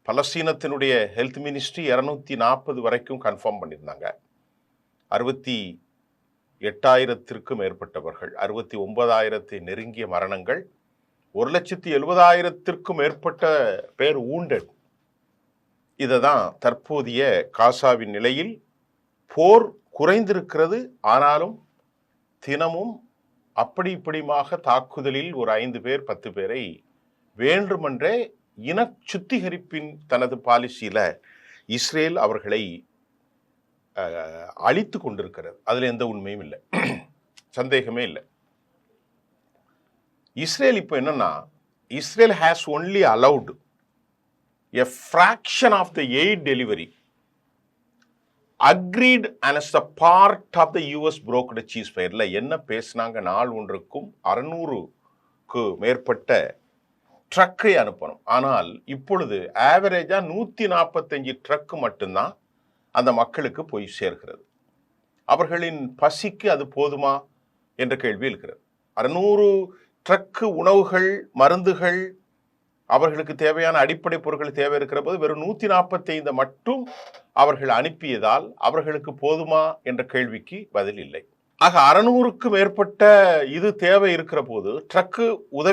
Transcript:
பலஸ்தீனத்தினுடைய health ministry 240 வரைக்கும் confirm பண்ணியிருந்தாங்க. 68,000 மேற்பட்டவர்கள், 69,000 நெருங்கிய மரணங்கள், 1,70,000 மேற்பட்ட பேர் ஊண்டட். இதுதான் தற்போதைய காசாவின் நிலையில். போர் குறைந்திருக்கிறது, ஆனாலும் தினமும் அப்படி இப்படியாக தாக்குதலில் ஒரு 5 பேர் 10 பேரை வேண்டுமென்றே இன சுத்திகரிப்பின் தனது பாலிசியில இஸ்ரேல் அவர்களை அழித்து கொண்டிருக்கிறது. அதுல எந்த உண்மையும் இல்லை, சந்தேகமே இல்லை. இஸ்ரேல் இப்போ என்னன்னா, Israel has only allowed a fraction of the aid delivery agreed and as a part of the US brokered ceasefire. என்ன பேசினாங்க, நாள் ஒன்றுக்கும் 600க்கு மேற்பட்ட ட்ரக்கை அனுப்பணும். ஆனால் இப்பொழுது ஆவரேஜா 145 ட்ரக் மட்டும்தான் அந்த மக்களுக்கு போய் சேர்கிறது. அவர்களின் பசிக்கு அது போதுமா என்ற கேள்வி இருக்கிறது. 600 ட்ரக்கு உணவுகள், மருந்துகள், அவர்களுக்கு தேவையான அடிப்படை பொருட்கள் தேவை இருக்கிற போது வெறும் 145 மட்டும் அவர்கள் அனுப்பியதால் அவர்களுக்கு போதுமா என்ற கேள்விக்கு பதில் இல்லை. ஆக 600க்கு மேற்பட்ட இது தேவை இருக்கிற போது ட்ரக்கு உதவி